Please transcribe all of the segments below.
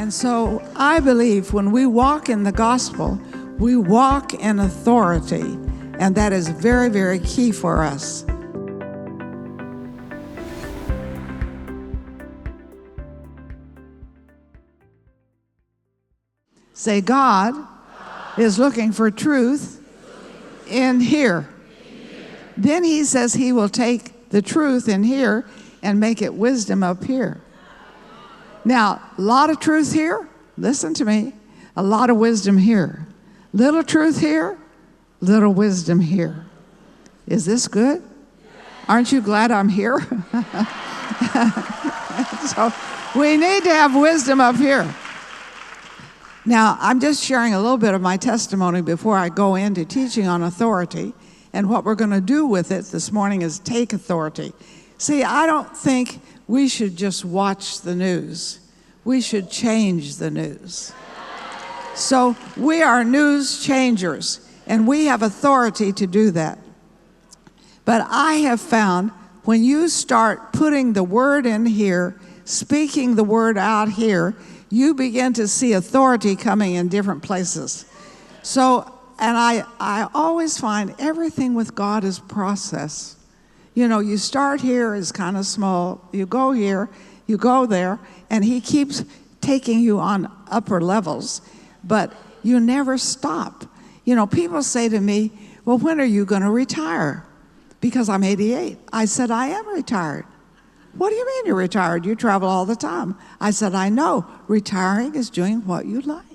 And so I believe when we walk in the gospel, we walk in authority, and that is very, very key for us. Say, God is looking for truth in here. Then he says he will take the truth in here and make it wisdom up here. Now, a lot of truth here, listen to me, a lot of wisdom here. Little truth here, little wisdom here. Is this good? Aren't you glad I'm here? So we need to have wisdom up here. Now, I'm just sharing a little bit of my testimony before I go into teaching on authority. And what we're going to do with it this morning is take authority. See, I don't think we should just watch the news. We should change the news. So we are news changers, and we have authority to do that. But I have found when you start putting the word in here, speaking the word out here, you begin to see authority coming in different places. So, and I always find everything with God is process. You know, you start here is kind of small, you go here, you go there, and he keeps taking you on upper levels, but you never stop. You know, people say to me, well, when are you going to retire? Because I'm 88. I said, I am retired. What do you mean you're retired? You travel all the time. I said, I know. Retiring is doing what you like.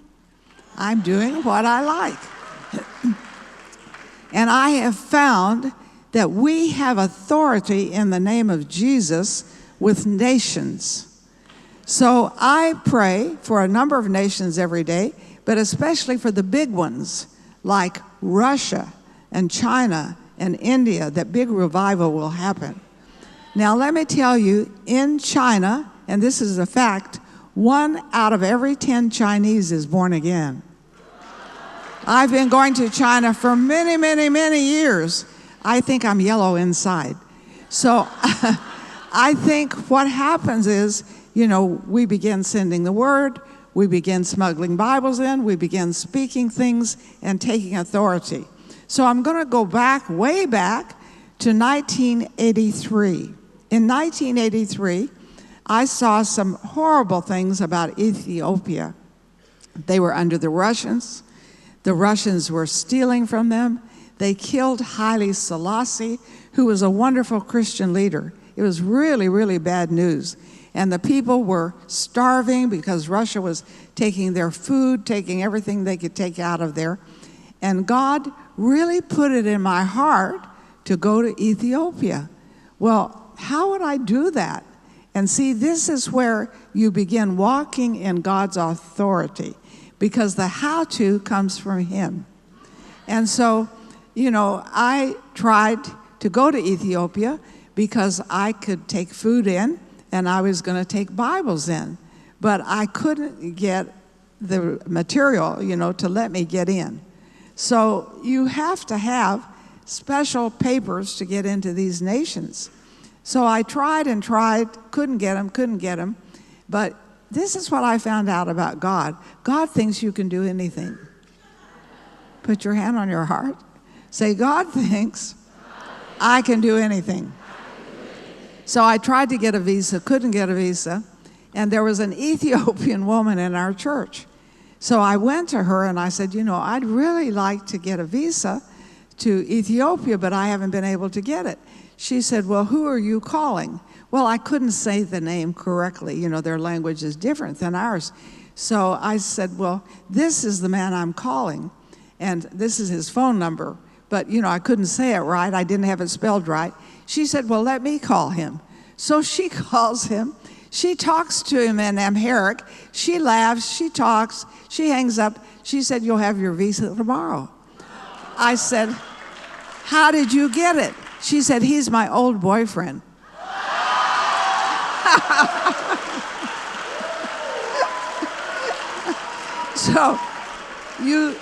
I'm doing what I like. And I have found that we have authority in the name of Jesus with nations. So I pray for a number of nations every day, but especially for the big ones like Russia and China and India, that big revival will happen. Now, let me tell you, in China, and this is a fact, 1 out of every 10 Chinese is born again. I've been going to China for many, many, many years. I think I'm yellow inside. So I think what happens is, you know, we begin sending the word, we begin smuggling Bibles in, we begin speaking things and taking authority. So I'm going to go back, way back, to 1983. In 1983, I saw some horrible things about Ethiopia. They were under the Russians. The Russians were stealing from them. They killed Haile Selassie, who was a wonderful Christian leader. It was really, really bad news. And the people were starving because Russia was taking their food, taking everything they could take out of there. And God really put it in my heart to go to Ethiopia. Well, how would I do that? And see, this is where you begin walking in God's authority, because the how-to comes from him. And so, you know, I tried to go to Ethiopia because I could take food in and I was going to take Bibles in. But I couldn't get the material, you know, to let me get in. So you have to have special papers to get into these nations. So I tried and tried, couldn't get them. But this is what I found out about God. God thinks you can do anything. Put your hand on your heart. Say, God thinks I can do anything. So I tried to get a visa, couldn't get a visa. And there was an Ethiopian woman in our church. So I went to her and I said, you know, I'd really like to get a visa to Ethiopia, but I haven't been able to get it. She said, well, who are you calling? Well, I couldn't say the name correctly. You know, their language is different than ours. So I said, well, this is the man I'm calling, and this is his phone number. But, you know, I couldn't say it right. I didn't have it spelled right. She said, well, let me call him. So she calls him. She talks to him in Amharic. She laughs. She talks. She hangs up. She said, you'll have your visa tomorrow. I said, how did you get it? She said, he's my old boyfriend. So you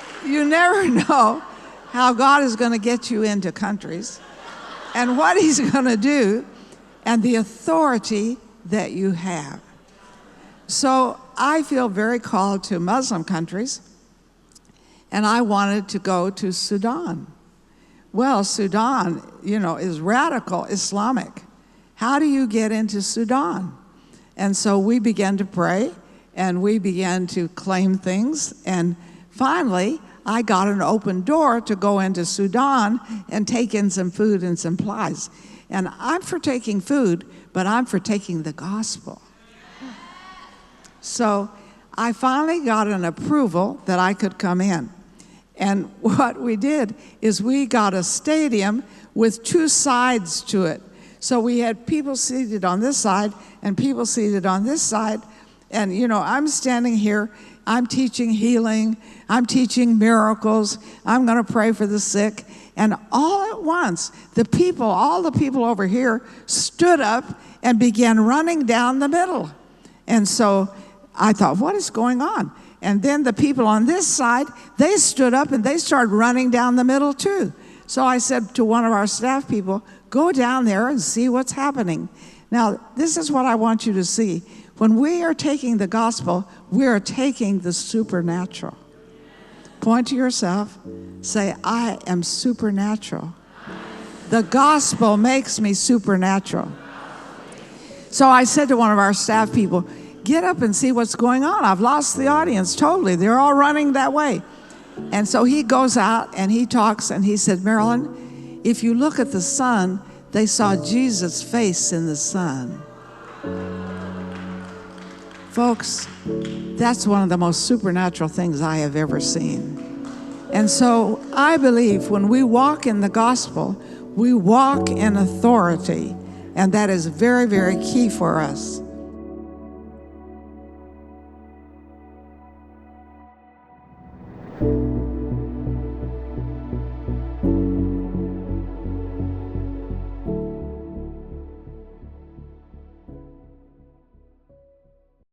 never know how God is going to get you into countries and what he's going to do and the authority that you have. So I feel very called to Muslim countries, and I wanted to go to Sudan. Well, Sudan, is radical Islamic. How do you get into Sudan? And so we began to pray, and we began to claim things, and finally, I got an open door to go into Sudan and take in some food and supplies. And I'm for taking food, but I'm for taking the gospel. So I finally got an approval that I could come in. And what we did is we got a stadium with two sides to it. So we had people seated on this side and people seated on this side. And, I'm standing here, I'm teaching healing, I'm teaching miracles, I'm going to pray for the sick. And all at once, all the people over here stood up and began running down the middle. And so I thought, what is going on? And then the people on this side, they stood up and they started running down the middle too. So I said to one of our staff people, go down there and see what's happening. Now, this is what I want you to see. When we are taking the gospel, we are taking the supernatural. Point to yourself, say, I am supernatural. The gospel makes me supernatural. So I said to one of our staff people, get up and see what's going on. I've lost the audience totally. They're all running that way. And so he goes out and he talks and he said, Marilyn, if you look at the sun, they saw Jesus' face in the sun. Folks, that's one of the most supernatural things I have ever seen. And so I believe when we walk in the gospel, we walk in authority, and that is very, very key for us.